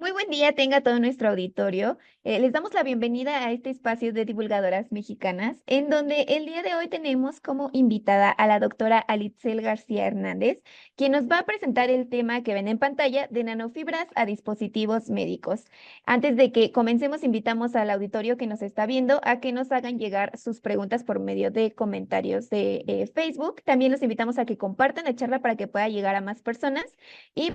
Muy buen día tenga todo nuestro auditorio. Les damos la bienvenida a este espacio de divulgadoras mexicanas, en donde el día de hoy tenemos como invitada a la doctora Alitzel García Hernández, quien nos va a presentar el tema que ven en pantalla de nanofibras a dispositivos médicos. Antes de que comencemos, invitamos al auditorio que nos está viendo a que nos hagan llegar sus preguntas por medio de comentarios de Facebook. También los invitamos a que compartan la charla para que pueda llegar a más personas. Y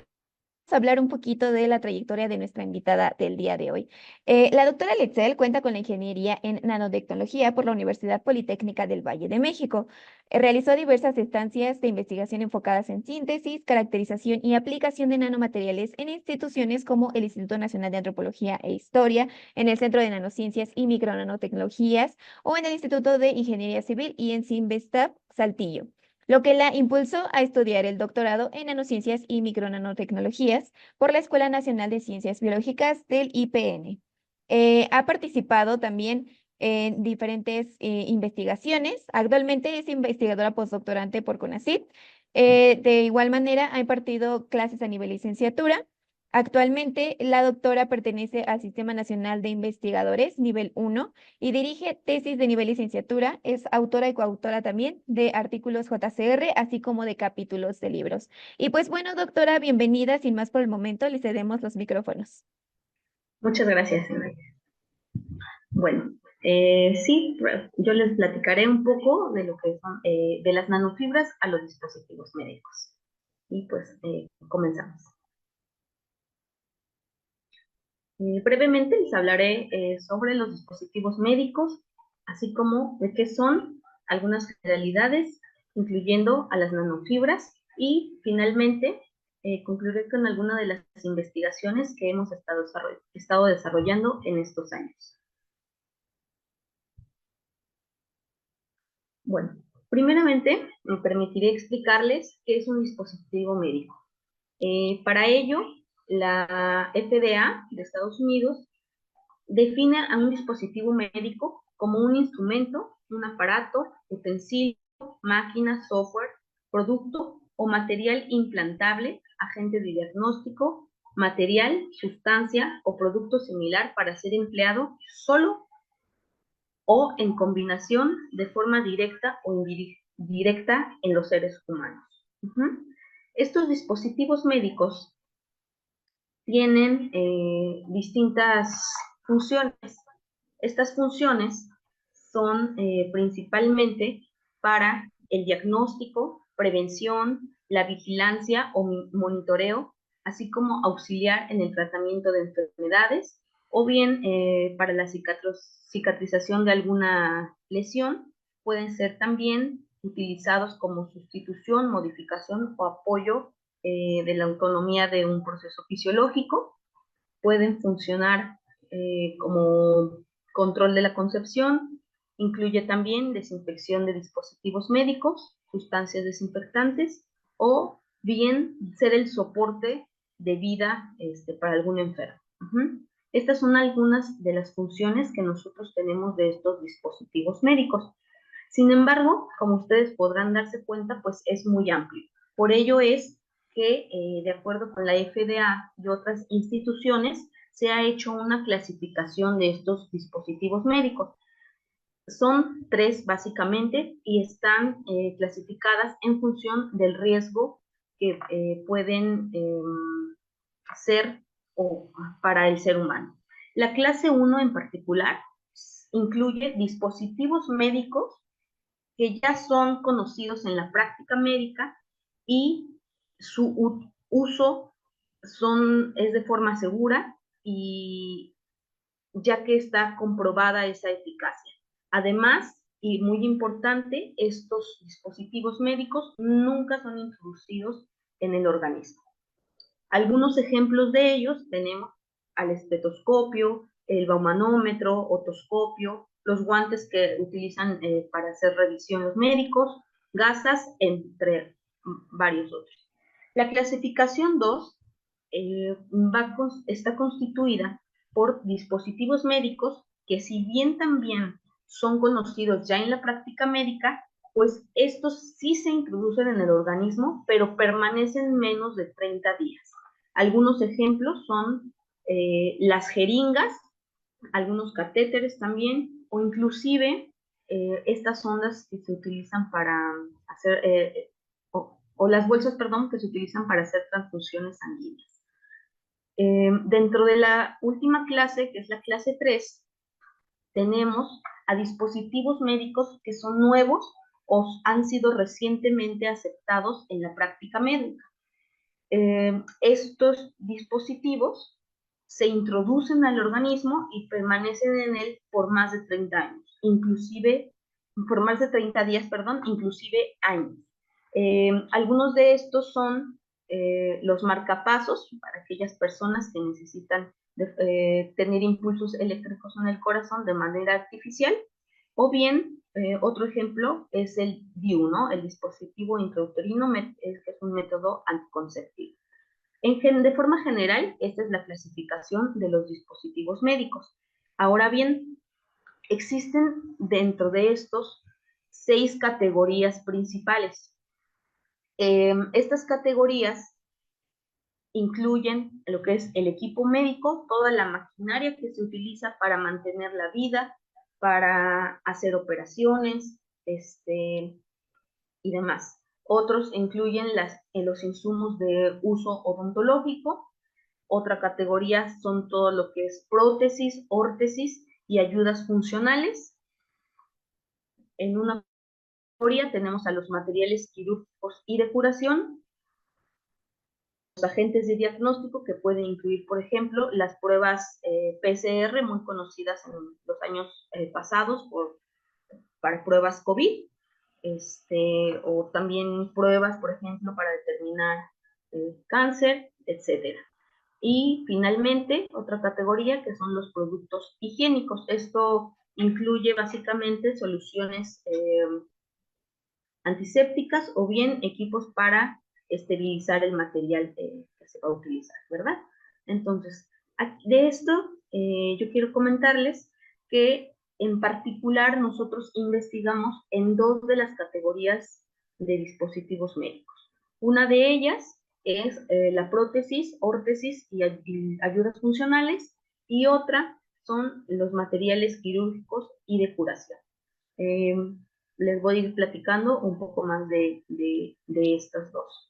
a hablar un poquito de la trayectoria de nuestra invitada del día de hoy. La doctora Letzel cuenta con la ingeniería en nanotecnología por la Universidad Politécnica del Valle de México. Realizó diversas estancias de investigación enfocadas en síntesis, caracterización y aplicación de nanomateriales en instituciones como el Instituto Nacional de Antropología e Historia, en el Centro de Nanociencias y Micronanotecnologías o en el Instituto de Ingeniería Civil y en Sinvestab, Saltillo, lo que la impulsó a estudiar el doctorado en nanociencias y micronanotecnologías por la Escuela Nacional de Ciencias Biológicas del IPN. Ha participado también en diferentes investigaciones. Actualmente es investigadora postdoctorante por CONACYT. De igual manera, ha impartido clases a nivel licenciatura. Actualmente, la doctora pertenece al Sistema Nacional de Investigadores, nivel 1, y dirige tesis de nivel licenciatura. Es autora y coautora también de artículos JCR, así como de capítulos de libros. Y pues bueno, doctora, bienvenida. Sin más por el momento, le cedemos los micrófonos. Muchas gracias, Inés. Bueno, sí, yo les platicaré un poco de lo que son de las nanofibras a los dispositivos médicos. Y pues comenzamos. Brevemente les hablaré sobre los dispositivos médicos, así como de qué son algunas generalidades, incluyendo a las nanofibras, y finalmente concluiré con algunas de las investigaciones que hemos estado desarrollando en estos años. Bueno, primeramente me permitiré explicarles qué es un dispositivo médico. Para ello, la FDA de Estados Unidos define a un dispositivo médico como un instrumento, un aparato, utensilio, máquina, software, producto o material implantable, agente de diagnóstico, material, sustancia o producto similar para ser empleado solo o en combinación de forma directa o indirecta en los seres humanos. Estos dispositivos médicos tienen distintas funciones. Estas funciones son principalmente para el diagnóstico, prevención, la vigilancia o monitoreo, así como auxiliar en el tratamiento de enfermedades, o bien para la cicatrización de alguna lesión. Pueden ser también utilizados como sustitución, modificación o apoyo de la autonomía de un proceso fisiológico. Pueden funcionar como control de la concepción, incluye también desinfección de dispositivos médicos, sustancias desinfectantes, o bien ser el soporte de vida para algún enfermo. Estas son algunas de las funciones que nosotros tenemos de estos dispositivos médicos. Sin embargo, como ustedes podrán darse cuenta, pues es muy amplio. Por ello es que, de acuerdo con la FDA y otras instituciones, se ha hecho una clasificación de estos dispositivos médicos. Son tres básicamente y están clasificadas en función del riesgo que pueden ser para el ser humano. La clase 1 en particular incluye dispositivos médicos que ya son conocidos en la práctica médica y su uso es de forma segura y ya que está comprobada esa eficacia. Además, y muy importante, estos dispositivos médicos nunca son introducidos en el organismo. Algunos ejemplos de ellos tenemos al estetoscopio, el baumanómetro, otoscopio, los guantes que utilizan para hacer revisiones médicos, gasas, entre varios otros. La clasificación 2 está constituida por dispositivos médicos que, si bien también son conocidos ya en la práctica médica, pues estos sí se introducen en el organismo, pero permanecen menos de 30 días. Algunos ejemplos son las jeringas, algunos catéteres también, o inclusive estas sondas que se utilizan para hacer, o las bolsas, perdón, que se utilizan para hacer transfusiones sanguíneas. Dentro de la última clase, que es la clase 3, tenemos a dispositivos médicos que son nuevos o han sido recientemente aceptados en la práctica médica. Estos dispositivos se introducen al organismo y permanecen en él por más de 30 años, inclusive, por más de 30 días, perdón, inclusive años. Algunos de estos son los marcapasos para aquellas personas que necesitan tener impulsos eléctricos en el corazón de manera artificial, o bien otro ejemplo es el DIU, ¿no? El dispositivo intrauterino, que es un método anticonceptivo. De forma general, esta es la clasificación de los dispositivos médicos. Ahora bien, existen dentro de estos 6 categorías principales. Estas categorías incluyen lo que es el equipo médico, toda la maquinaria que se utiliza para mantener la vida, para hacer operaciones, y demás. Otros incluyen los insumos de uso odontológico. Otra categoría son todo lo que es prótesis, órtesis y ayudas funcionales. En una categoría tenemos a los materiales quirúrgicos y de curación, los agentes de diagnóstico que pueden incluir, por ejemplo, las pruebas PCR, muy conocidas en los años pasados para pruebas COVID, o también pruebas, por ejemplo, para determinar cáncer, etcétera. Y finalmente, otra categoría que son los productos higiénicos. Esto incluye básicamente soluciones antisépticas o bien equipos para esterilizar el material que se va a utilizar, ¿verdad? Entonces, de esto yo quiero comentarles que en particular nosotros investigamos en 2 de las categorías de dispositivos médicos. Una de ellas es la prótesis, órtesis y ayudas funcionales, y otra son los materiales quirúrgicos y de curación. Les voy a ir platicando un poco más de estas 2.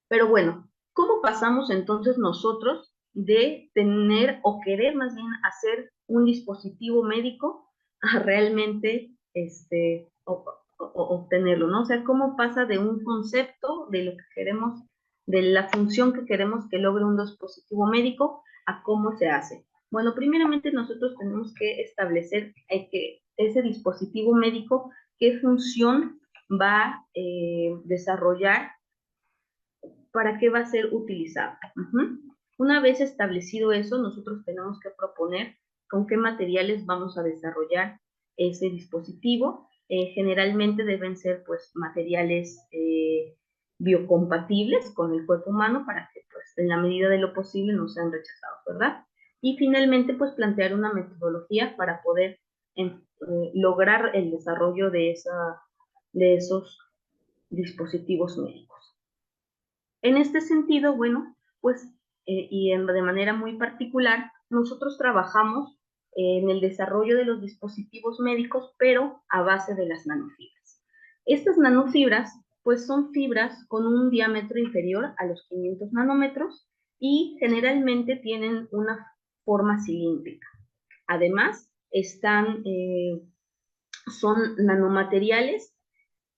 Pero bueno, ¿cómo pasamos entonces nosotros de tener o querer más bien hacer un dispositivo médico a realmente obtenerlo, ¿no? O sea, ¿cómo pasa de un concepto de lo que queremos, de la función que queremos que logre un dispositivo médico, a cómo se hace? Bueno, primeramente nosotros tenemos que establecer que ese dispositivo médico, qué función va a desarrollar, para qué va a ser utilizado. Una vez establecido eso, nosotros tenemos que proponer con qué materiales vamos a desarrollar ese dispositivo. Generalmente deben ser pues materiales biocompatibles con el cuerpo humano para que pues en la medida de lo posible no sean rechazados, ¿verdad? Y finalmente pues plantear una metodología para poder lograr el desarrollo de esos dispositivos médicos. En este sentido, bueno, pues, de manera muy particular, nosotros trabajamos en el desarrollo de los dispositivos médicos, pero a base de las nanofibras. Estas nanofibras, pues, son fibras con un diámetro inferior a los 500 nanómetros y generalmente tienen una forma cilíndrica. Además, son nanomateriales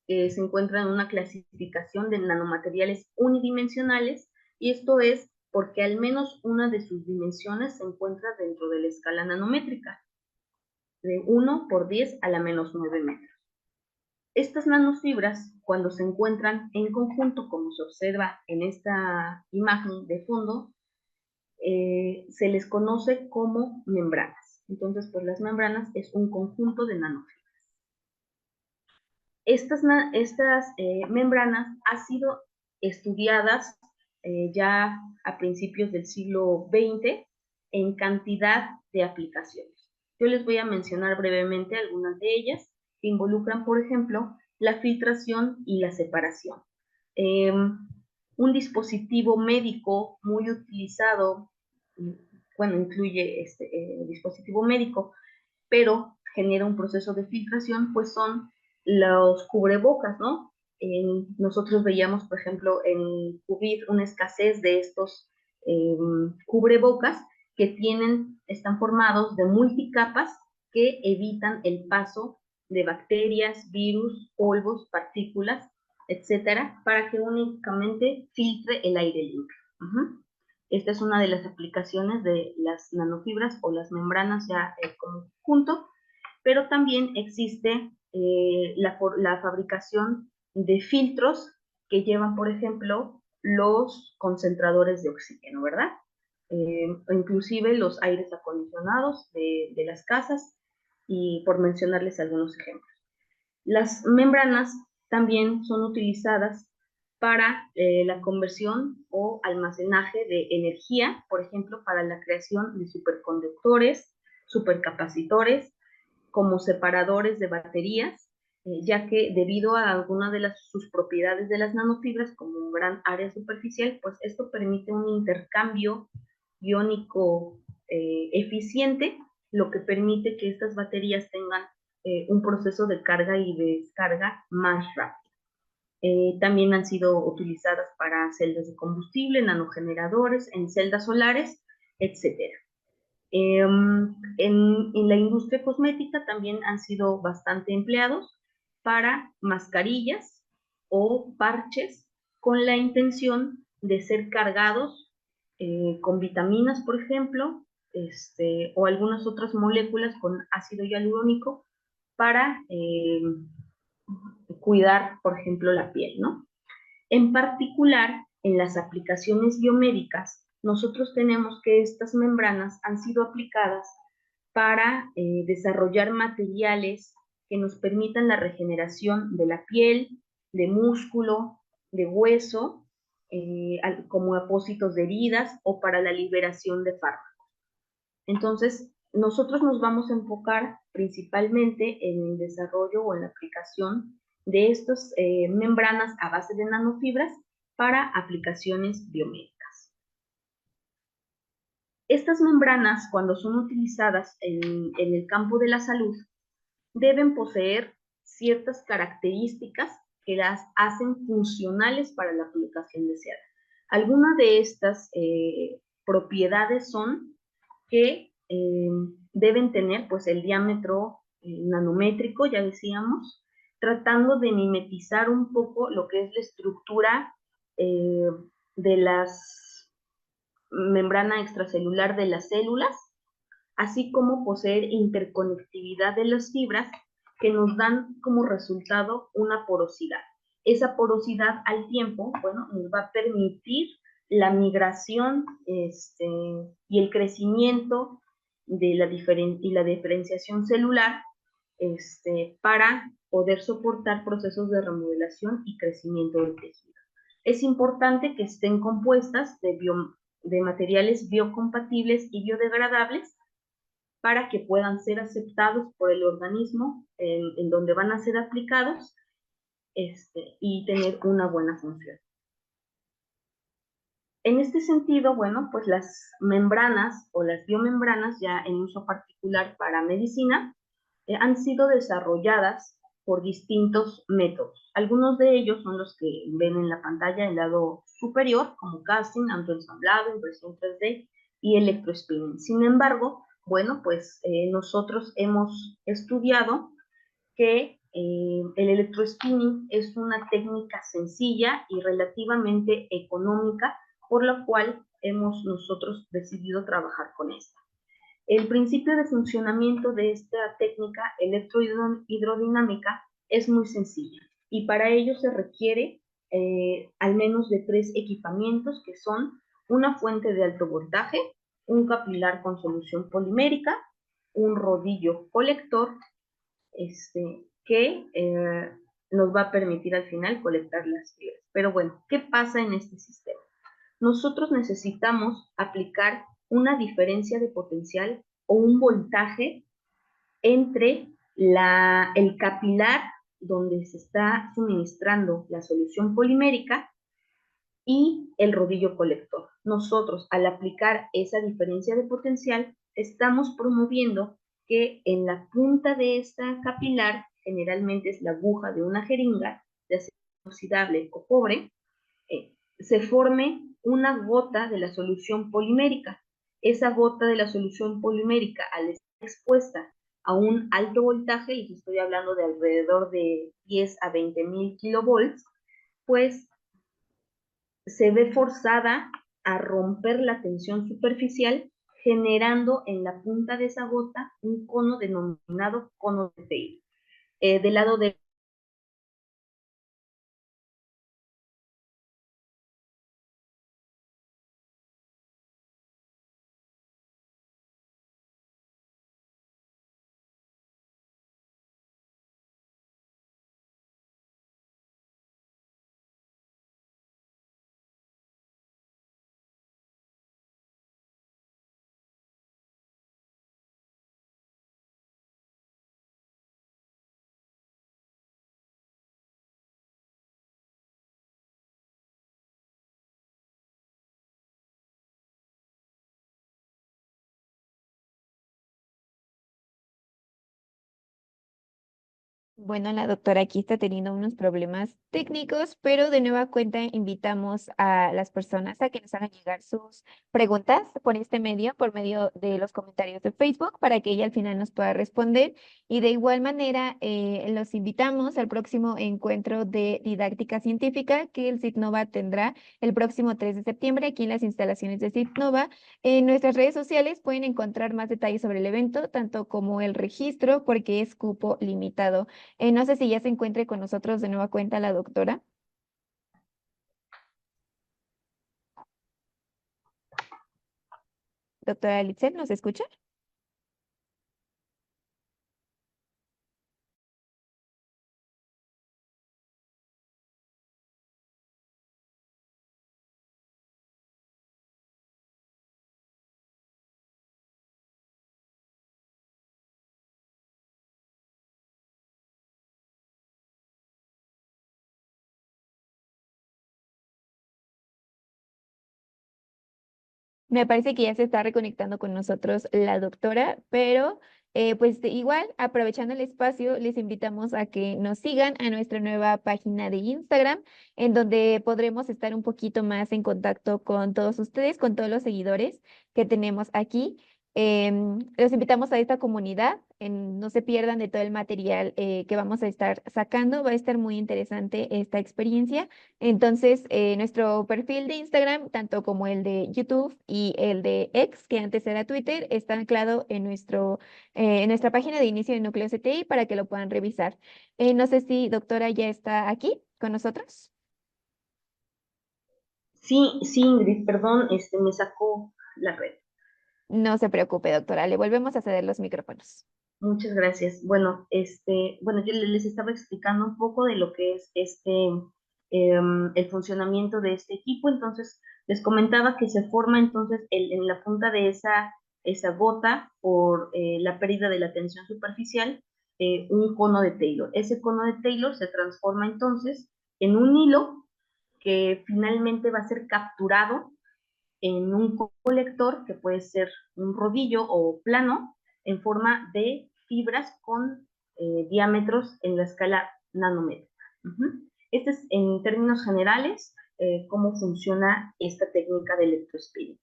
que se encuentra en una clasificación de nanomateriales unidimensionales, y esto es porque al menos una de sus dimensiones se encuentra dentro de la escala nanométrica, de 1 por 10 a la menos 9 metros. Estas nanofibras, cuando se encuentran en conjunto, como se observa en esta imagen de fondo, se les conoce como membranas. Entonces, pues las membranas es un conjunto de nanofibras. Estas membranas han sido estudiadas ya a principios del siglo XX en cantidad de aplicaciones. Yo les voy a mencionar brevemente algunas de ellas que involucran, por ejemplo, la filtración y la separación. Un dispositivo médico muy utilizado bueno, incluye este dispositivo médico, pero genera un proceso de filtración, pues son los cubrebocas, ¿no? Nosotros veíamos, por ejemplo, en COVID una escasez de estos cubrebocas que están formados de multicapas que evitan el paso de bacterias, virus, polvos, partículas, etcétera, para que únicamente filtre el aire libre. Esta es una de las aplicaciones de las nanofibras o las membranas ya como conjunto, pero también existe la fabricación de filtros que llevan, por ejemplo, los concentradores de oxígeno, ¿verdad? Inclusive los aires acondicionados de las casas, y por mencionarles algunos ejemplos. Las membranas también son utilizadas para la conversión o almacenaje de energía, por ejemplo, para la creación de superconductores, supercapacitores, como separadores de baterías, ya que debido a alguna de sus propiedades de las nanofibras, como un gran área superficial, pues esto permite un intercambio iónico eficiente, lo que permite que estas baterías tengan un proceso de carga y de descarga más rápido. También han sido utilizadas para celdas de combustible, nanogeneradores, en celdas solares, etc. En la industria cosmética también han sido bastante empleados para mascarillas o parches con la intención de ser cargados con vitaminas, por ejemplo, o algunas otras moléculas con ácido hialurónico para cuidar, por ejemplo, la piel, ¿no? En particular, en las aplicaciones biomédicas, nosotros tenemos que estas membranas han sido aplicadas para desarrollar materiales que nos permitan la regeneración de la piel, de músculo, de hueso, como apósitos de heridas o para la liberación de fármacos. Entonces, nosotros nos vamos a enfocar principalmente en el desarrollo o en la aplicación de estas membranas a base de nanofibras para aplicaciones biomédicas. Estas membranas, cuando son utilizadas en el campo de la salud, deben poseer ciertas características que las hacen funcionales para la aplicación deseada. Algunas de estas propiedades son que deben tener pues el diámetro nanométrico, ya decíamos, tratando de mimetizar un poco lo que es la estructura de las membrana extracelular de las células, así como poseer interconectividad de las fibras que nos dan como resultado una porosidad. Esa porosidad al tiempo, bueno, nos va a permitir la migración y el crecimiento de la diferenciación celular para poder soportar procesos de remodelación y crecimiento del tejido. Es importante que estén compuestas de materiales biocompatibles y biodegradables para que puedan ser aceptados por el organismo en donde van a ser aplicados y tener una buena función. En este sentido, bueno, pues las membranas o las biomembranas, ya en uso particular para medicina, han sido desarrolladas por distintos métodos. Algunos de ellos son los que ven en la pantalla del lado superior, como casting, autoensamblado, impresión 3D y electrospinning. Sin embargo, bueno, pues nosotros hemos estudiado que el electrospinning es una técnica sencilla y relativamente económica, por lo cual hemos nosotros decidido trabajar con esta. El principio de funcionamiento de esta técnica electrohidrodinámica es muy sencilla y para ello se requiere al menos de 3 equipamientos que son una fuente de alto voltaje, un capilar con solución polimérica, un rodillo colector que nos va a permitir al final colectar las fibras. Pero bueno, ¿qué pasa en este sistema? Nosotros necesitamos aplicar una diferencia de potencial o un voltaje entre el capilar donde se está suministrando la solución polimérica y el rodillo colector. Nosotros, al aplicar esa diferencia de potencial, estamos promoviendo que en la punta de esta capilar, generalmente es la aguja de una jeringa, de acero inoxidable o cobre, se forme una gota de la solución polimérica. Esa gota de la solución polimérica, al estar expuesta a un alto voltaje, y estoy hablando de alrededor de 10 a 20,000 kilovolts, pues se ve forzada a romper la tensión superficial, generando en la punta de esa gota un cono denominado cono de Taylor. Del lado de Bueno, la doctora aquí está teniendo unos problemas técnicos, pero de nueva cuenta invitamos a las personas a que nos hagan llegar sus preguntas por este medio, por medio de los comentarios de Facebook, para que ella al final nos pueda responder. Y de igual manera, los invitamos al próximo encuentro de didáctica científica que el CITNOVA tendrá el próximo 3 de septiembre aquí en las instalaciones de CITNOVA. En nuestras redes sociales pueden encontrar más detalles sobre el evento, tanto como el registro, porque es cupo limitado. No sé si ya se encuentre con nosotros de nueva cuenta la doctora. Doctora Litzel, ¿nos escucha? Me parece que ya se está reconectando con nosotros la doctora, pero pues igual, aprovechando el espacio, les invitamos a que nos sigan a nuestra nueva página de Instagram, en donde podremos estar un poquito más en contacto con todos ustedes, con todos los seguidores que tenemos aquí. Los invitamos a esta comunidad, no se pierdan de todo el material que vamos a estar sacando, va a estar muy interesante esta experiencia. Entonces, nuestro perfil de Instagram, tanto como el de YouTube y el de X, que antes era Twitter, está anclado en nuestra página de inicio de Núcleo CTI para que lo puedan revisar. No sé si doctora ya está aquí con nosotros. Sí, sí, Ingrid, perdón, me sacó la red. No se preocupe, doctora, le volvemos a ceder los micrófonos. Muchas gracias. Bueno, bueno, yo les estaba explicando un poco de lo que es el funcionamiento de este equipo. Entonces, les comentaba que se forma entonces en la punta de esa gota por la pérdida de la tensión superficial, un cono de Taylor. Ese cono de Taylor se transforma entonces en un hilo que finalmente va a ser capturado en un colector que puede ser un rodillo o plano en forma de fibras con diámetros en la escala nanómetros. Este es en términos generales cómo funciona esta técnica de electrospinning.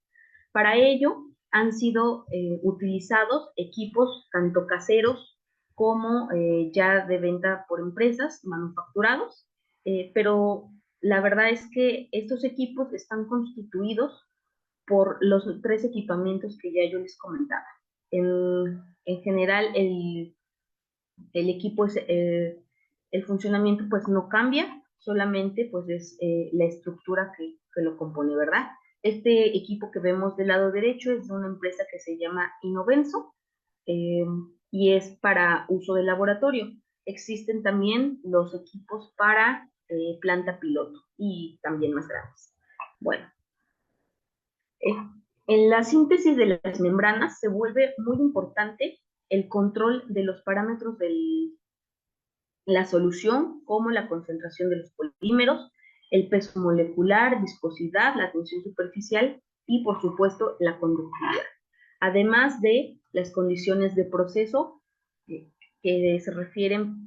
Para ello han sido utilizados equipos tanto caseros como ya de venta por empresas, manufacturados, pero la verdad es que estos equipos están constituidos por los tres equipamientos que ya yo les comentaba. En general, el equipo es, el funcionamiento pues no cambia, solamente pues es la estructura que lo compone, ¿verdad? Este equipo que vemos del lado derecho es de una empresa que se llama Inovenso eh, y es para uso de laboratorio. Existen también los equipos para planta piloto y también más grandes. Bueno, eh, en la síntesis de las membranas se vuelve muy importante el control de los parámetros de la solución, como la concentración de los polímeros, el peso molecular, viscosidad, la tensión superficial y, por supuesto, la conductividad. Además de las condiciones de proceso que se refieren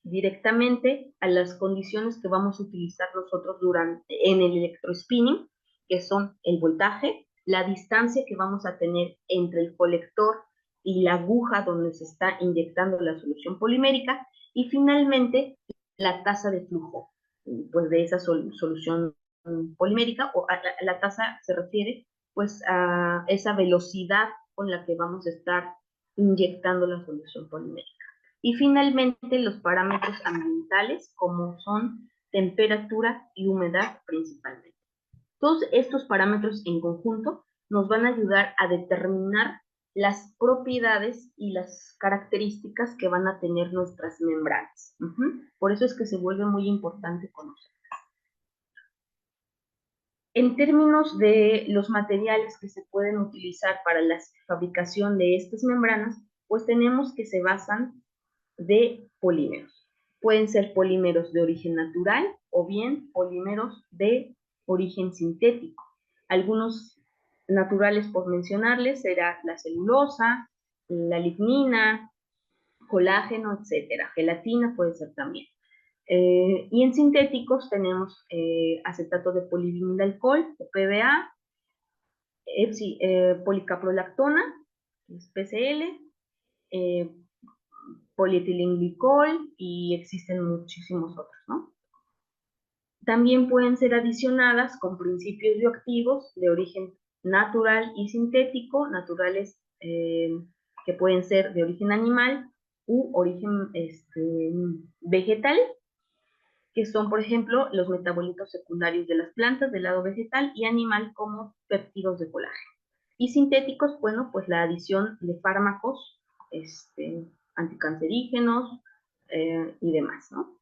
directamente a las condiciones que vamos a utilizar nosotros en el electrospinning, que son el voltaje, la distancia que vamos a tener entre el colector y la aguja donde se está inyectando la solución polimérica, y finalmente la tasa de flujo pues, de esa solución polimérica, o a la tasa se refiere pues a esa velocidad con la que vamos a estar inyectando la solución polimérica. Y finalmente los parámetros ambientales, como son temperatura y humedad principalmente. Todos estos parámetros en conjunto nos van a ayudar a determinar las propiedades y las características que van a tener nuestras membranas. Por eso es que se vuelve muy importante conocer. En términos de los materiales que se pueden utilizar para la fabricación de estas membranas, pues tenemos que se basan de polímeros. Pueden ser polímeros de origen natural o bien polímeros de origen sintético. Algunos naturales, por mencionarles, será la celulosa, la lignina, colágeno, etcétera. Gelatina puede ser también. Y en sintéticos tenemos acetato de polivinilcol, o PVA, policaprolactona, PCL, polietilenglicol, y existen muchísimos otros, ¿no? También pueden ser adicionadas con principios bioactivos de origen natural y sintético, naturales que pueden ser de origen animal u origen vegetal, que son, por ejemplo, los metabolitos secundarios de las plantas del lado vegetal y animal, como péptidos de colágeno. Y sintéticos, bueno, pues la adición de fármacos anticancerígenos y demás, ¿no?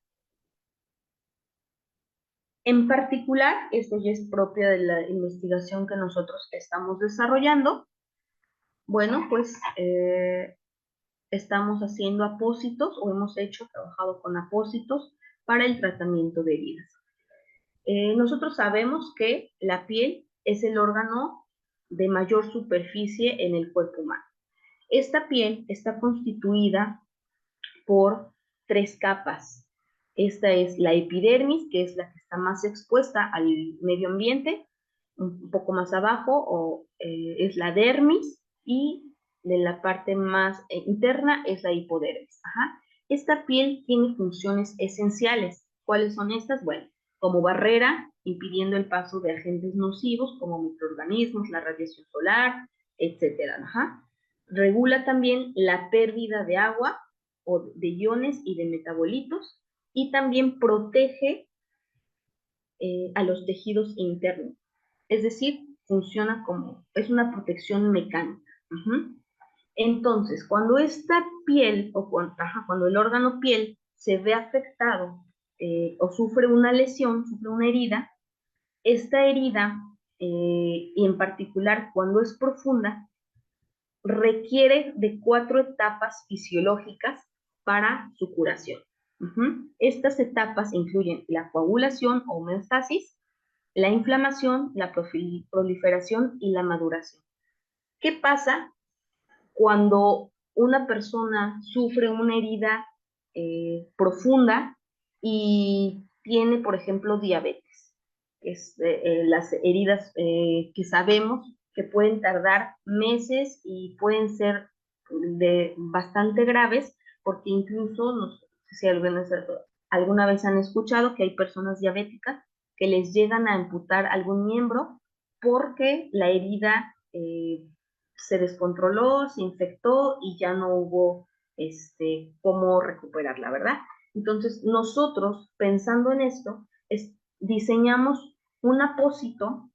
En particular, esto ya es propio de la investigación que nosotros estamos desarrollando. Bueno, pues estamos haciendo apósitos, o hemos trabajado con apósitos para el tratamiento de heridas. Nosotros sabemos que la piel es el órgano de mayor superficie en el cuerpo humano. Esta piel está constituida por 3 capas. Esta es la epidermis, que es la que está más expuesta al medio ambiente. Un poco más abajo es la dermis, y de la parte más interna es la hipodermis. Esta piel tiene funciones esenciales. ¿Cuáles son estas? Bueno, como barrera, impidiendo el paso de agentes nocivos como microorganismos, la radiación solar, etcétera. Regula también la pérdida de agua o de iones y de metabolitos, y también protege a los tejidos internos. Es decir, funciona como, es una protección mecánica. Entonces, cuando esta piel, o cuando el órgano piel se ve afectado o sufre una lesión, sufre una herida, esta herida, y en particular cuando es profunda, requiere de 4 etapas fisiológicas para su curación. Estas etapas incluyen la coagulación o homeostasis, la inflamación, la proliferación y la maduración. ¿Qué pasa cuando una persona sufre una herida profunda y tiene, por ejemplo, diabetes? Las heridas que sabemos que pueden tardar meses y pueden ser bastante graves, porque incluso, no sé si alguna vez han escuchado que hay personas diabéticas que les llegan a amputar algún miembro porque la herida se descontroló, se infectó y ya no hubo cómo recuperarla, ¿verdad? Entonces, nosotros, pensando en esto, diseñamos un apósito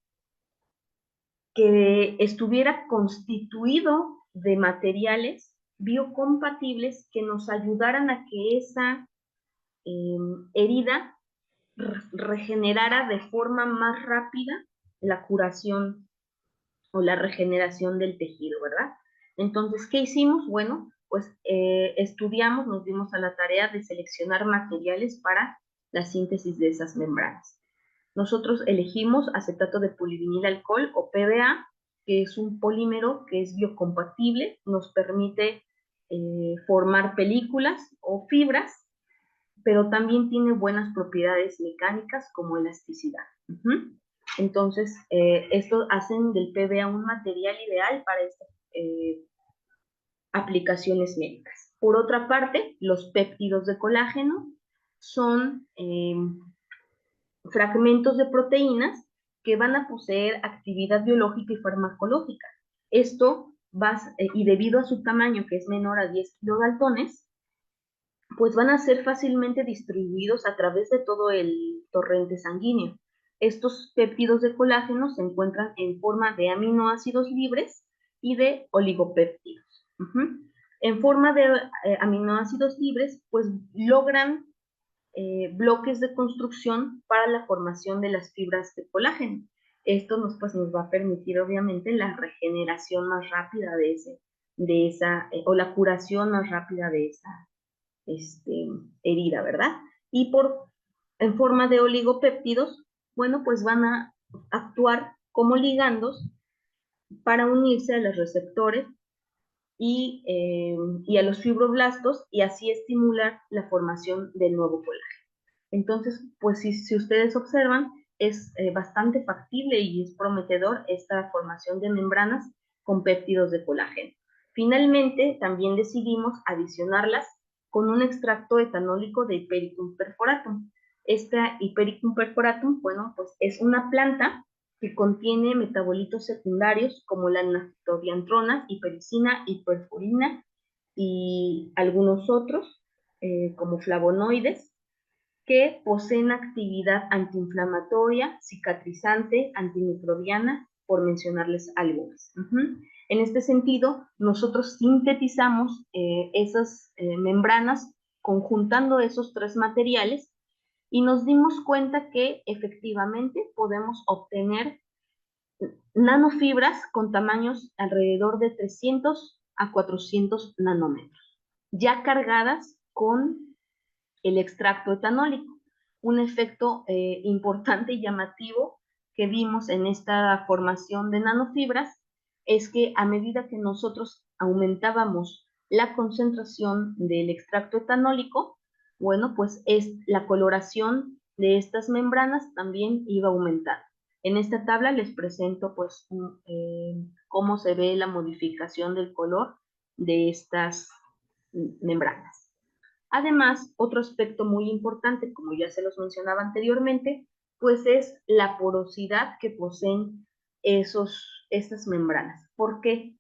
que estuviera constituido de materiales biocompatibles que nos ayudaran a que esa herida regenerara de forma más rápida la curación o la regeneración del tejido, ¿verdad? Entonces, ¿qué hicimos? Bueno, pues estudiamos, nos dimos a la tarea de seleccionar materiales para la síntesis de esas membranas. Nosotros elegimos acetato de polivinilalcohol o PVA, que es un polímero que es biocompatible, nos permite formar películas o fibras, pero también tiene buenas propiedades mecánicas como elasticidad. Entonces, esto hacen del PVA un material ideal para estas aplicaciones médicas. Por otra parte, los péptidos de colágeno son fragmentos de proteínas que van a poseer actividad biológica y farmacológica. Esto y debido a su tamaño, que es menor a 10 kilodaltones, pues van a ser fácilmente distribuidos a través de todo el torrente sanguíneo. Estos péptidos de colágeno se encuentran en forma de aminoácidos libres y de oligopéptidos. En forma de aminoácidos libres, pues logran bloques de construcción para la formación de las fibras de colágeno. Esto nos va a permitir, obviamente, la regeneración más rápida de esa o la curación más rápida de esa herida, ¿verdad? Y en forma de oligopéptidos, bueno, pues van a actuar como ligandos para unirse a los receptores y a los fibroblastos y así estimular la formación del nuevo colágeno. Entonces, pues si ustedes observan, es bastante factible y es prometedor esta formación de membranas con péptidos de colágeno. Finalmente, también decidimos adicionarlas con un extracto etanólico de Hipericum perforatum. Esta Hipericum perforatum, bueno, pues es una planta que contiene metabolitos secundarios como la naftobiantrona, hipericina, hiperfurina y algunos otros, como flavonoides, que poseen actividad antiinflamatoria, cicatrizante, antimicrobiana, por mencionarles algunas. En este sentido, nosotros sintetizamos esas membranas conjuntando esos tres materiales y nos dimos cuenta que efectivamente podemos obtener nanofibras con tamaños alrededor de 300 a 400 nanómetros, ya cargadas con el extracto etanólico. Un efecto importante y llamativo que vimos en esta formación de nanofibras es que a medida que nosotros aumentábamos la concentración del extracto etanólico, bueno, pues la coloración de estas membranas también iba a aumentar. En esta tabla les presento pues cómo se ve la modificación del color de estas membranas. Además, otro aspecto muy importante, como ya se los mencionaba anteriormente, pues es la porosidad que poseen estas membranas. ¿Por qué?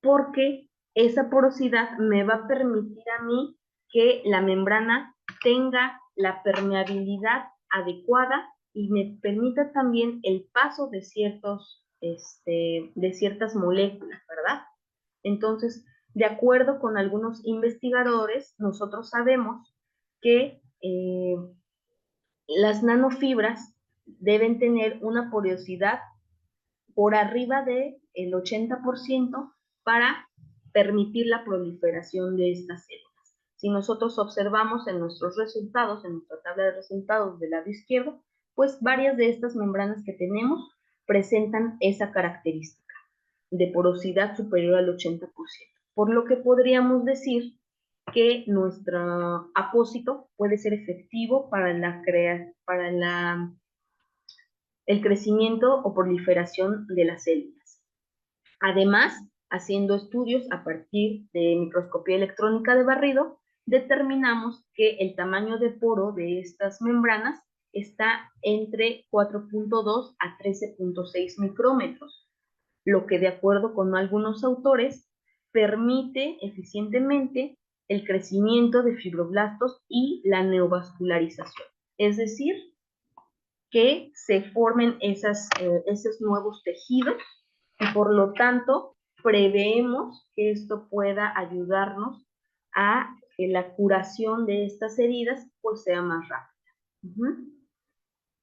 Porque esa porosidad me va a permitir a mí que la membrana tenga la permeabilidad adecuada y me permita también el paso de ciertas moléculas, ¿verdad? Entonces, de acuerdo con algunos investigadores, nosotros sabemos que las nanofibras deben tener una porosidad por arriba del 80% para permitir la proliferación de estas células. Si nosotros observamos en nuestros resultados, en nuestra tabla de resultados del lado izquierdo, pues varias de estas membranas que tenemos presentan esa característica de porosidad superior al 80%, por lo que podríamos decir que nuestro apósito puede ser efectivo para el crecimiento o proliferación de las células. Además, haciendo estudios a partir de microscopía electrónica de barrido, determinamos que el tamaño de poro de estas membranas está entre 4.2 a 13.6 micrómetros, lo que de acuerdo con algunos autores permite eficientemente el crecimiento de fibroblastos y la neovascularización. Es decir, que se formen esos nuevos tejidos y por lo tanto preveemos que esto pueda ayudarnos a que la curación de estas heridas pues sea más rápida.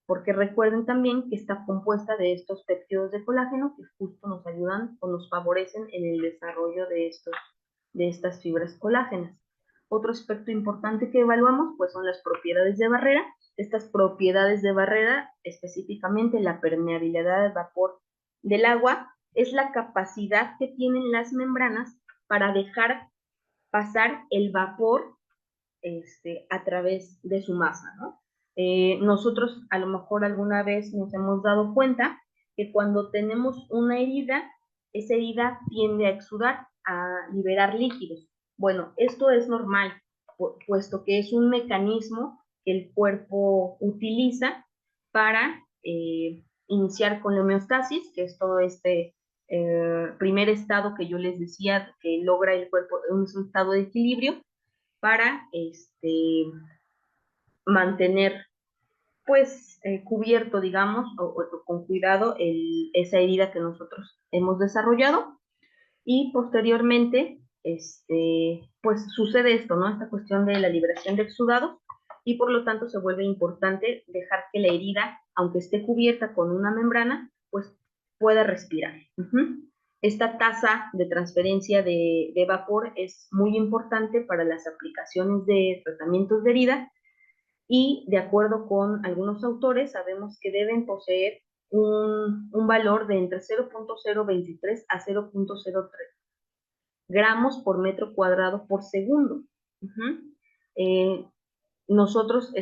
Porque recuerden también que está compuesta de estos péptidos de colágeno que justo nos ayudan o nos favorecen en el desarrollo de estas fibras colágenas. Otro aspecto importante que evaluamos pues son las propiedades de barrera. Estas propiedades de barrera, específicamente la permeabilidad del vapor del agua, es la capacidad que tienen las membranas para dejar pasar el vapor a través de su masa, ¿no? Nosotros a lo mejor alguna vez nos hemos dado cuenta que cuando tenemos una herida, esa herida tiende a exudar, a liberar líquidos. Bueno, esto es normal, puesto que es un mecanismo que el cuerpo utiliza para iniciar con la homeostasis, que es todo este primer estado que yo les decía que logra el cuerpo, un estado de equilibrio, para mantener pues cubierto, digamos, o con cuidado esa herida que nosotros hemos desarrollado, y posteriormente pues sucede esto, ¿no? Esta cuestión de la liberación de exudados, y por lo tanto se vuelve importante dejar que la herida, aunque esté cubierta con una membrana, pues pueda respirar. Esta tasa de transferencia de vapor es muy importante para las aplicaciones de tratamientos de herida, y de acuerdo con algunos autores sabemos que deben poseer un valor de entre 0.023 a 0.03 gramos por metro cuadrado por segundo. Eh, nosotros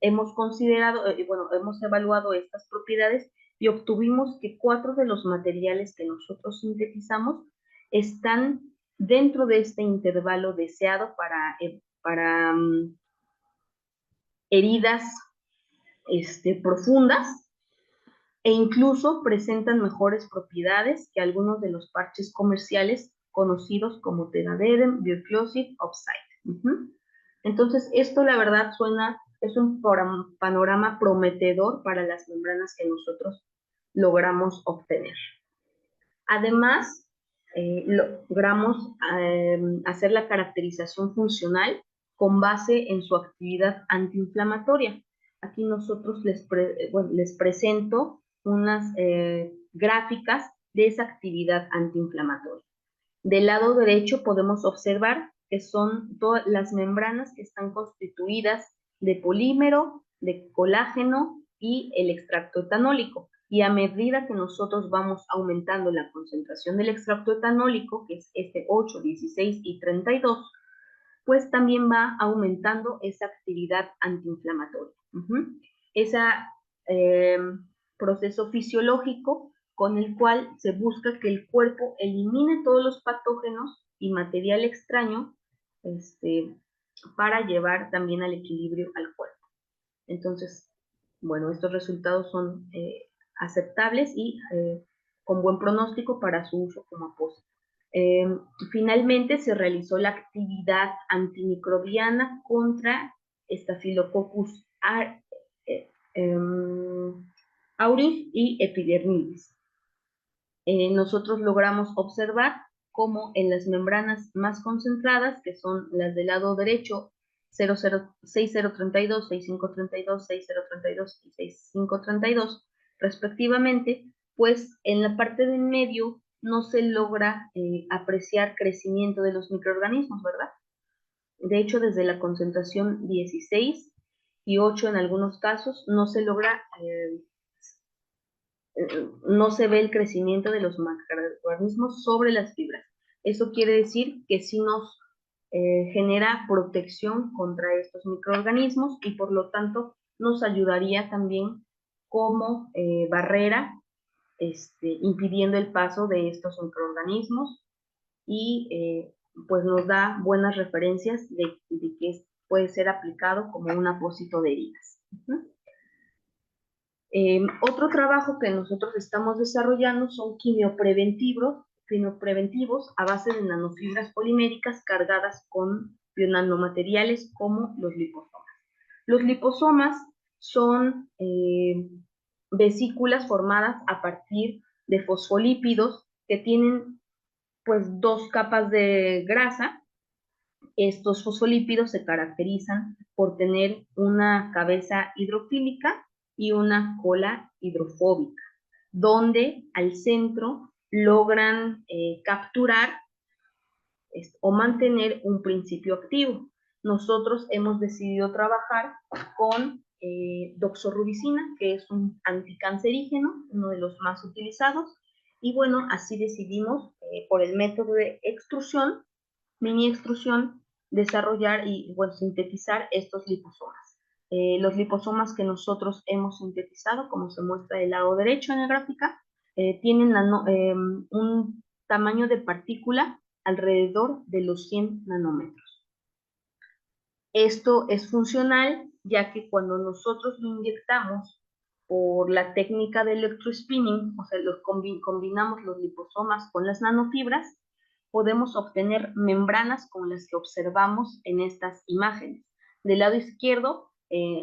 hemos considerado, bueno, hemos evaluado estas propiedades y obtuvimos que 4 de los materiales que nosotros sintetizamos están dentro de este intervalo deseado para heridas profundas, e incluso presentan mejores propiedades que algunos de los parches comerciales conocidos como Tegaderm, Bioeclusive, Oxide. Entonces, esto la verdad es un panorama prometedor para las membranas que nosotros logramos obtener. Además, logramos hacer la caracterización funcional con base en su actividad antiinflamatoria. Aquí nosotros les presento unas gráficas de esa actividad antiinflamatoria. Del lado derecho podemos observar que son todas las membranas que están constituidas de polímero, de colágeno y el extracto etanólico. Y a medida que nosotros vamos aumentando la concentración del extracto etanólico, que es 8, 16 y 32, pues también va aumentando esa actividad antiinflamatoria. Ese proceso fisiológico con el cual se busca que el cuerpo elimine todos los patógenos y material extraño para llevar también al equilibrio al cuerpo. Entonces, bueno, estos resultados son aceptables y con buen pronóstico para su uso como apósito. Finalmente se realizó la actividad antimicrobiana contra Staphylococcus aureus y epidermidis. Nosotros logramos observar cómo en las membranas más concentradas, que son las del lado derecho, 6032, 6532, 6032 y 6532, respectivamente, pues en la parte de en medio no se logra apreciar crecimiento de los microorganismos, ¿verdad? De hecho, desde la concentración 16 y 8 en algunos casos, no se logra no se ve el crecimiento de los macroorganismos sobre las fibras. Eso quiere decir que sí nos genera protección contra estos microorganismos, y por lo tanto nos ayudaría también como barrera, impidiendo el paso de estos microorganismos, y pues nos da buenas referencias de que puede ser aplicado como un apósito de heridas. Otro trabajo que nosotros estamos desarrollando son quimiopreventivos a base de nanofibras poliméricas cargadas con bionanomateriales como los liposomas. Los liposomas son vesículas formadas a partir de fosfolípidos que tienen pues 2 capas de grasa. Estos fosfolípidos se caracterizan por tener una cabeza hidrofílica y una cola hidrofóbica, donde al centro logran capturar o mantener un principio activo. Nosotros hemos decidido trabajar con doxorubicina, que es un anticancerígeno, uno de los más utilizados, y bueno, así decidimos por el método de extrusión, mini extrusión, desarrollar y bueno, sintetizar estos liposomas. Los liposomas que nosotros hemos sintetizado, como se muestra del lado derecho en la gráfica, tienen un tamaño de partícula alrededor de los 100 nanómetros. Esto es funcional ya que cuando nosotros lo inyectamos por la técnica de electrospinning, o sea, combinamos los liposomas con las nanofibras, podemos obtener membranas como las que observamos en estas imágenes. Del lado izquierdo,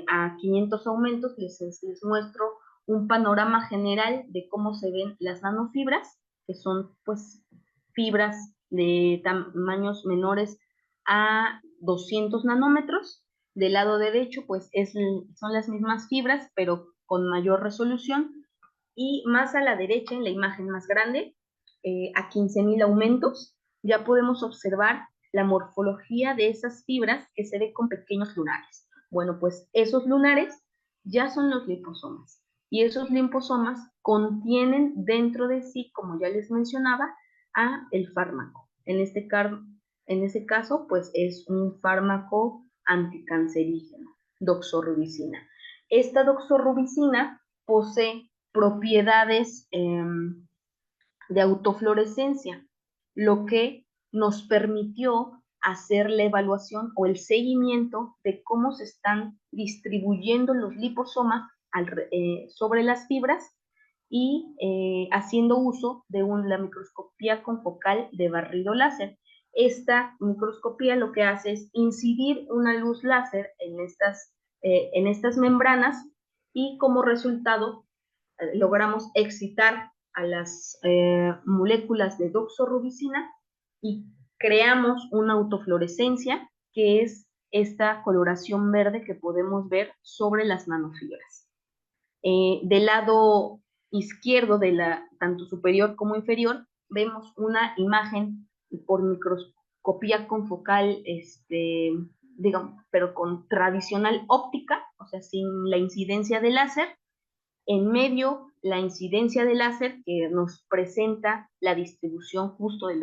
a 500 aumentos, les muestro un panorama general de cómo se ven las nanofibras, que son pues fibras de tamaños menores a 200 nanómetros. Del lado derecho, pues son las mismas fibras, pero con mayor resolución. Y más a la derecha, en la imagen más grande, a 15.000 aumentos, ya podemos observar la morfología de esas fibras que se ve con pequeños lunares. Bueno, pues esos lunares ya son los liposomas. Y esos liposomas contienen dentro de sí, como ya les mencionaba, a el fármaco. En este caso, pues es un fármaco anticancerígeno, doxorubicina. Esta doxorubicina posee propiedades de autofluorescencia, lo que nos permitió hacer la evaluación o el seguimiento de cómo se están distribuyendo los liposomas sobre las fibras y haciendo uso de la microscopía confocal de barrido láser. Esta microscopía lo que hace es incidir una luz láser en estas membranas y como resultado logramos excitar a las moléculas de doxorubicina y creamos una autofluorescencia que es esta coloración verde que podemos ver sobre las nanofibras. Del lado izquierdo, tanto superior como inferior, vemos una imagen por microscopía confocal, digamos, pero con tradicional óptica, o sea, sin la incidencia de láser. En medio, la incidencia de láser que nos presenta la distribución justo de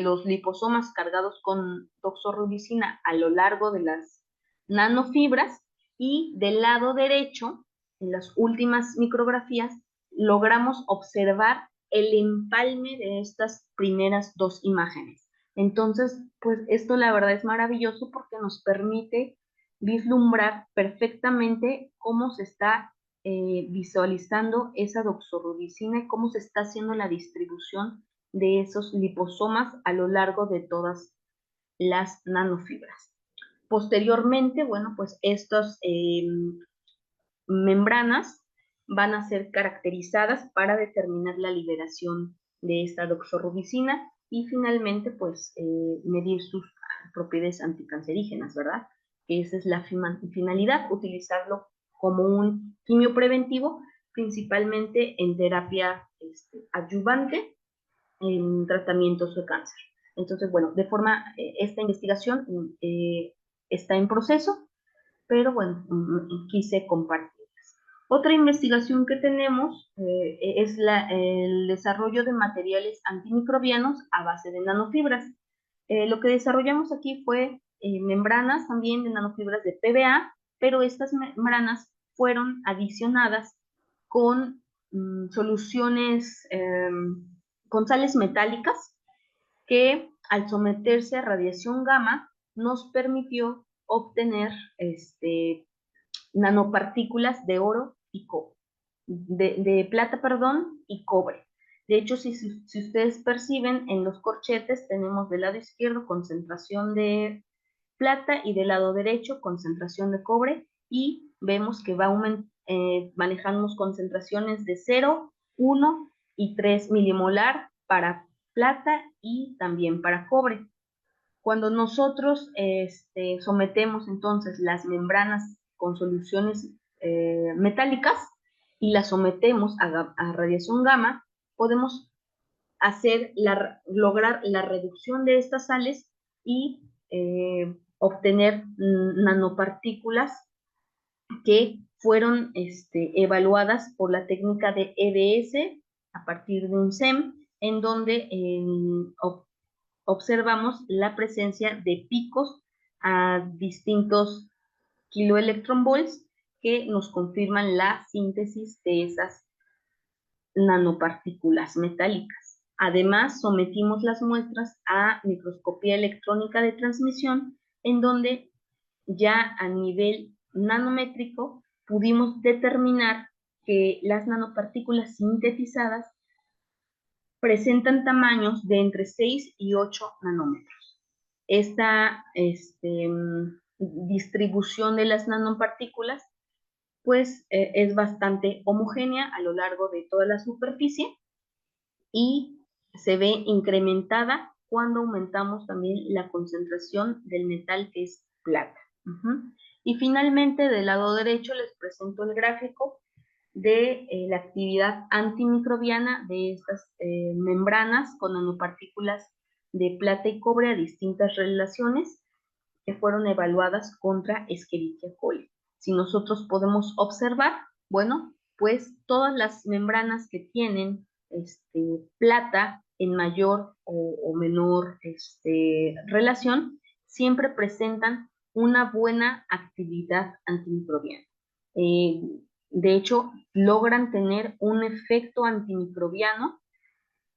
los liposomas cargados con doxorubicina a lo largo de las nanofibras, y del lado derecho, en las últimas micrografías, logramos observar el empalme de estas primeras dos imágenes. Entonces, pues esto la verdad es maravilloso porque nos permite vislumbrar perfectamente cómo se está visualizando esa doxorubicina y cómo se está haciendo la distribución de esos liposomas a lo largo de todas las nanofibras. Posteriormente, bueno, pues estas membranas van a ser caracterizadas para determinar la liberación de esta doxorubicina y finalmente, pues, medir sus propiedades anticancerígenas, ¿verdad? Esa es la finalidad, utilizarlo como un quimio preventivo, principalmente en terapia adyuvante en tratamientos de cáncer. Entonces, bueno, esta investigación está en proceso, pero bueno, quise compartirlas. Otra investigación que tenemos es el desarrollo de materiales antimicrobianos a base de nanofibras. Lo que desarrollamos aquí fue membranas también de nanofibras de PVA, pero estas membranas fueron adicionadas con soluciones con sales metálicas que al someterse a radiación gamma nos permitió obtener nanopartículas de oro y de plata, perdón, y cobre. De hecho, si ustedes perciben, en los corchetes tenemos del lado izquierdo concentración de plata y del lado derecho concentración de cobre, y vemos que manejamos concentraciones de 0, 1 y 3 milimolar para plata y también para cobre. Cuando nosotros sometemos entonces las membranas con soluciones metálicas y las sometemos a radiación gamma, podemos lograr la reducción de estas sales y obtener nanopartículas que fueron evaluadas por la técnica de EBS a partir de un SEM, en donde observamos la presencia de picos a distintos kiloelectronvolts que nos confirman la síntesis de esas nanopartículas metálicas. Además, sometimos las muestras a microscopía electrónica de transmisión, en donde ya a nivel nanométrico pudimos determinar que las nanopartículas sintetizadas presentan tamaños de entre 6 y 8 nanómetros. Esta distribución de las nanopartículas pues es bastante homogénea a lo largo de toda la superficie y se ve incrementada cuando aumentamos también la concentración del metal que es plata. Y finalmente, del lado derecho les presento el gráfico de la actividad antimicrobiana de estas membranas con nanopartículas de plata y cobre a distintas relaciones que fueron evaluadas contra Escherichia coli. Si nosotros podemos observar, bueno, pues todas las membranas que tienen plata en mayor o menor relación, siempre presentan una buena actividad antimicrobiana. De hecho, logran tener un efecto antimicrobiano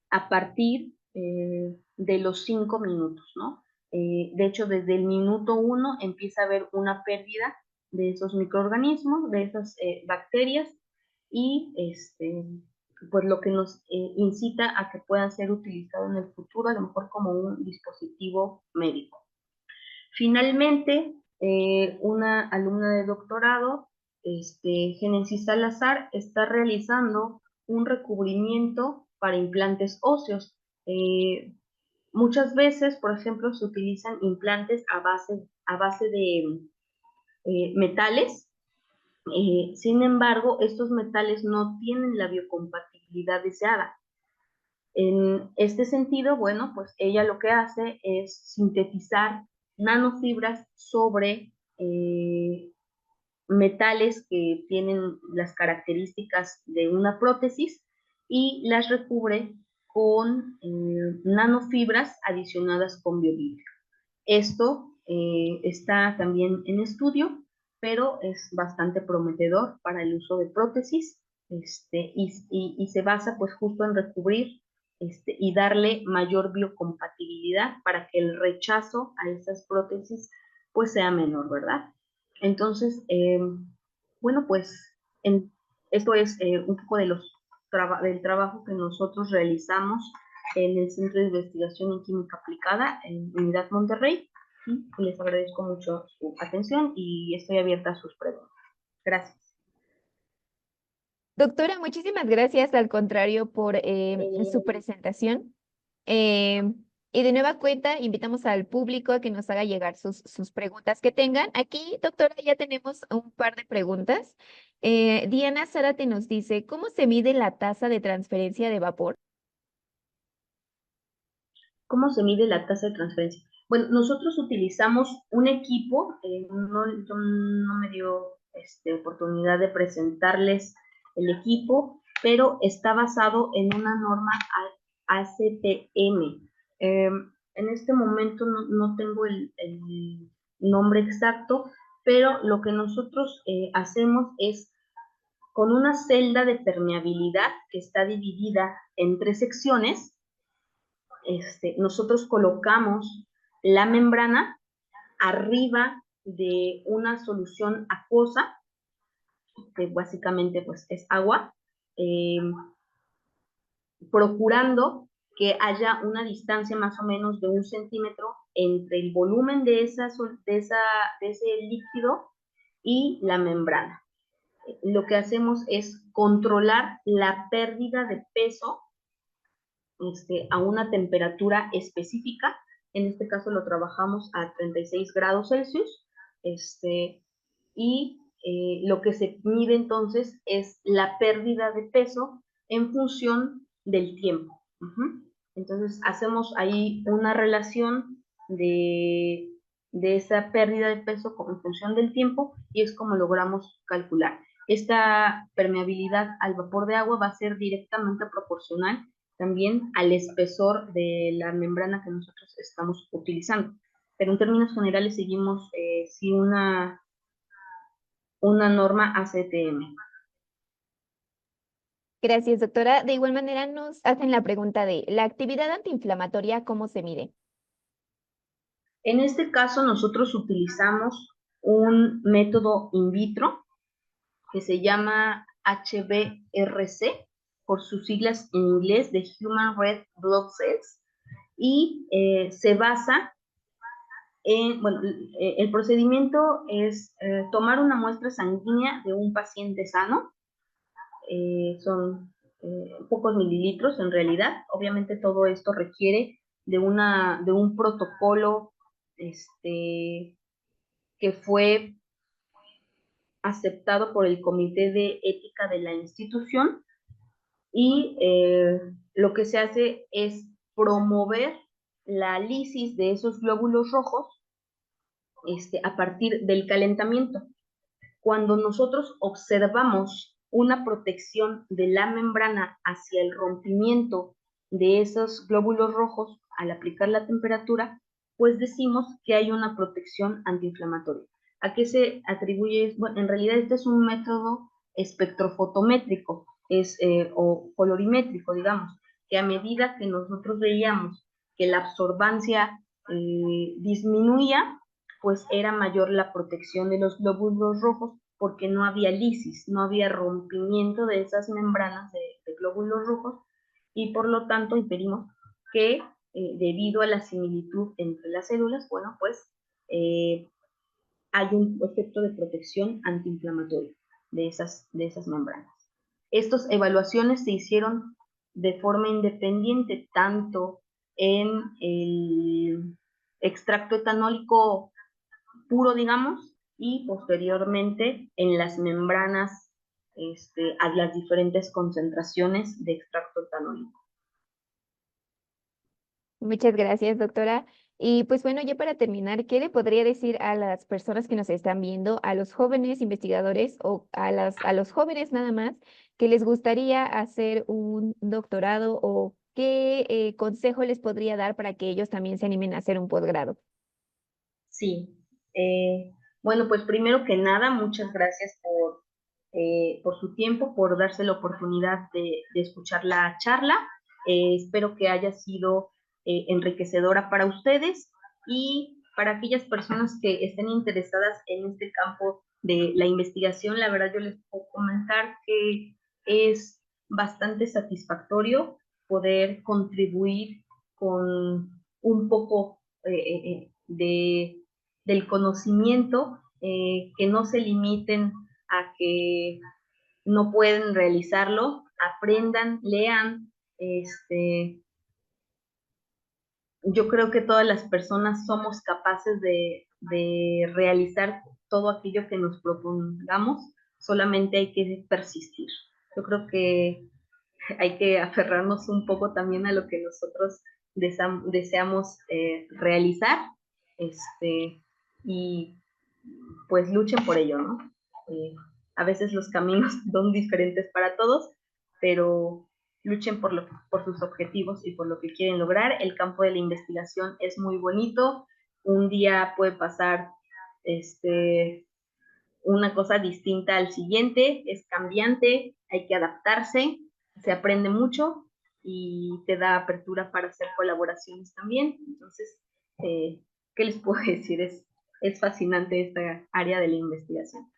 a partir de los 5 minutos, ¿no? De hecho, desde el minuto 1 empieza a haber una pérdida de esos microorganismos, de esas bacterias, y pues lo que nos incita a que puedan ser utilizados en el futuro, a lo mejor como un dispositivo médico. Finalmente, una alumna de doctorado, Génesis Salazar, está realizando un recubrimiento para implantes óseos. Muchas veces, por ejemplo, se utilizan implantes a base de metales. Sin embargo, estos metales no tienen la biocompatibilidad deseada. En este sentido, bueno, pues ella lo que hace es sintetizar nanofibras sobre metales que tienen las características de una prótesis y las recubre con nanofibras adicionadas con biovidrio. Esto está también en estudio, pero es bastante prometedor para el uso de prótesis y se basa pues justo en recubrir y darle mayor biocompatibilidad para que el rechazo a esas prótesis pues sea menor, ¿verdad? Entonces, bueno, pues esto es un poco de del trabajo que nosotros realizamos en el Centro de Investigación en Química Aplicada en Unidad Monterrey. Y les agradezco mucho su atención y estoy abierta a sus preguntas. Gracias. Doctora, muchísimas gracias, al contrario, por su presentación. Y de nueva cuenta, invitamos al público a que nos haga llegar sus preguntas que tengan. Aquí, doctora, ya tenemos un par de preguntas. Diana Zárate nos dice, ¿cómo se mide la tasa de transferencia de vapor? ¿Cómo se mide la tasa de transferencia? Bueno, nosotros utilizamos un equipo, no me dio oportunidad de presentarles el equipo, pero está basado en una norma ACTM. En este momento no tengo el nombre exacto, pero lo que nosotros hacemos es con una celda de permeabilidad que está dividida en 3 secciones, nosotros colocamos la membrana arriba de una solución acuosa, que básicamente pues es agua, procurando que haya una distancia más o menos de 1 centímetro entre el volumen de ese líquido y la membrana. Lo que hacemos es controlar la pérdida de peso a una temperatura específica. En este caso lo trabajamos a 36 grados Celsius. Y lo que se mide entonces es la pérdida de peso en función del tiempo. Entonces hacemos ahí una relación de esa pérdida de peso en función del tiempo y es como logramos calcular. Esta permeabilidad al vapor de agua va a ser directamente proporcional también al espesor de la membrana que nosotros estamos utilizando. Pero en términos generales seguimos sí una norma ACTM. Gracias, doctora. De igual manera nos hacen la pregunta de la actividad antiinflamatoria, ¿cómo se mide? En este caso nosotros utilizamos un método in vitro que se llama HBRC, por sus siglas en inglés de Human Red Blood Cells, y se basa en, bueno, el procedimiento es tomar una muestra sanguínea de un paciente sano, son pocos mililitros en realidad, obviamente todo esto requiere de un protocolo que fue aceptado por el Comité de Ética de la institución y lo que se hace es promover la lisis de esos glóbulos rojos a partir del calentamiento. Cuando nosotros observamos una protección de la membrana hacia el rompimiento de esos glóbulos rojos al aplicar la temperatura, pues decimos que hay una protección antiinflamatoria. ¿A qué se atribuye? Bueno, en realidad este es un método espectrofotométrico o colorimétrico, digamos, que a medida que nosotros veíamos que la absorbancia disminuía, pues era mayor la protección de los glóbulos rojos porque no había lisis, no había rompimiento de esas membranas de glóbulos rojos y por lo tanto inferimos que debido a la similitud entre las células, bueno, pues hay un efecto de protección antiinflamatorio de esas membranas. Estas evaluaciones se hicieron de forma independiente, tanto en el extracto etanólico puro, digamos, y posteriormente en las membranas a las diferentes concentraciones de extracto etanólico. Muchas gracias, doctora. Y pues bueno, ya para terminar, ¿qué le podría decir a las personas que nos están viendo, a los jóvenes investigadores o a los jóvenes nada más, que les gustaría hacer un doctorado o qué consejo les podría dar para que ellos también se animen a hacer un posgrado? Sí. Bueno, pues primero que nada, muchas gracias por su tiempo, por darse la oportunidad de escuchar la charla. Espero que haya sido enriquecedora para ustedes y para aquellas personas que estén interesadas en este campo de la investigación, la verdad yo les puedo comentar que es bastante satisfactorio poder contribuir con un poco del conocimiento, que no se limiten a que no pueden realizarlo, aprendan, lean. Yo creo que todas las personas somos capaces de realizar todo aquello que nos propongamos, solamente hay que persistir. Yo creo que hay que aferrarnos un poco también a lo que nosotros deseamos realizar, y pues luchen por ello, ¿no? Eh, a veces los caminos son diferentes para todos, pero luchen por sus objetivos y por lo que quieren lograr. El campo de la investigación es muy bonito. Un día puede pasar una cosa distinta al siguiente, es cambiante, hay que adaptarse, se aprende mucho y te da apertura para hacer colaboraciones también. Entonces, ¿qué les puedo decir? Es fascinante esta área de la investigación.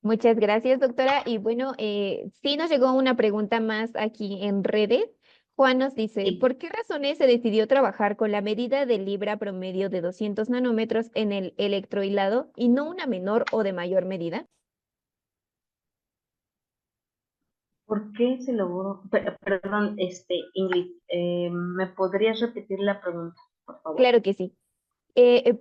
Muchas gracias, doctora. Y bueno, sí nos llegó una pregunta más aquí en redes. Juan nos dice, Sí. ¿por qué razones se decidió trabajar con la medida de libra promedio de 200 nanómetros en el electrohilado y no una menor o de mayor medida? ¿Por qué se logró? Perdón, Ingrid, ¿me podrías repetir la pregunta, por favor? Claro que sí.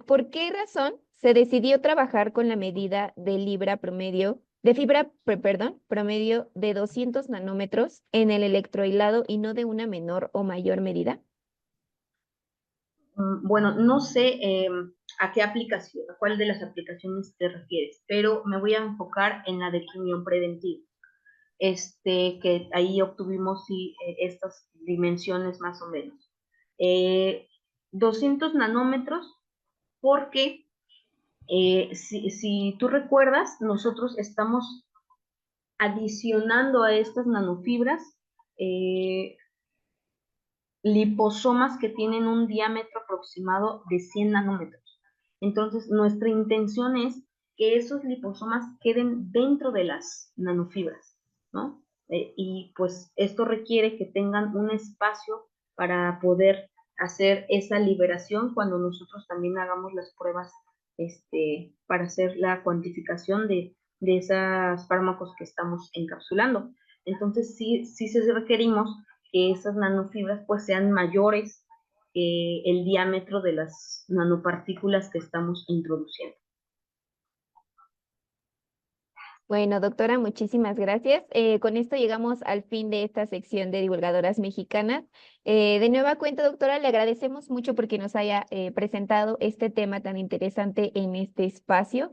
¿Por qué razón se decidió trabajar con la medida de libra promedio de fibra, perdón, promedio de 200 nanómetros en el electrohilado y no de una menor o mayor medida? Bueno, no sé a qué aplicación, a cuál de las aplicaciones te refieres, pero me voy a enfocar en la de quimio preventiva. Que ahí obtuvimos sí, estas dimensiones más o menos. Eh, 200 nanómetros porque si tú recuerdas, nosotros estamos adicionando a estas nanofibras eh, liposomas que tienen un diámetro aproximado de 100 nanómetros. Entonces, nuestra intención es que esos liposomas queden dentro de las nanofibras, ¿no? Y pues esto requiere que tengan un espacio para poder hacer esa liberación cuando nosotros también hagamos las pruebas para hacer la cuantificación de esos fármacos que estamos encapsulando. Entonces, sí se requerimos que esas nanofibras pues sean mayores que el diámetro de las nanopartículas que estamos introduciendo. Bueno, doctora, muchísimas gracias. Con esto llegamos al fin de esta sección de divulgadoras mexicanas. De nueva cuenta, doctora, le agradecemos mucho porque nos haya presentado este tema tan interesante en este espacio,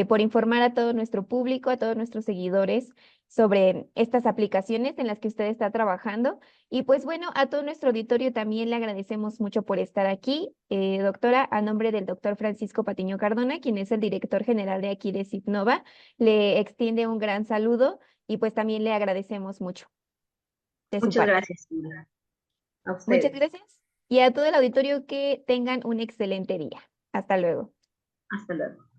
por informar a todo nuestro público, a todos nuestros seguidores sobre estas aplicaciones en las que usted está trabajando. Y pues bueno, a todo nuestro auditorio también le agradecemos mucho por estar aquí. Doctora, a nombre del doctor Francisco Patiño Cardona, quien es el director general de aquí de Cipnova, le extiende un gran saludo y pues también le agradecemos mucho de su Muchas parte. gracias, Silvia. A Muchas ustedes. gracias y a todo el auditorio que tengan un excelente día. Hasta luego. Hasta luego.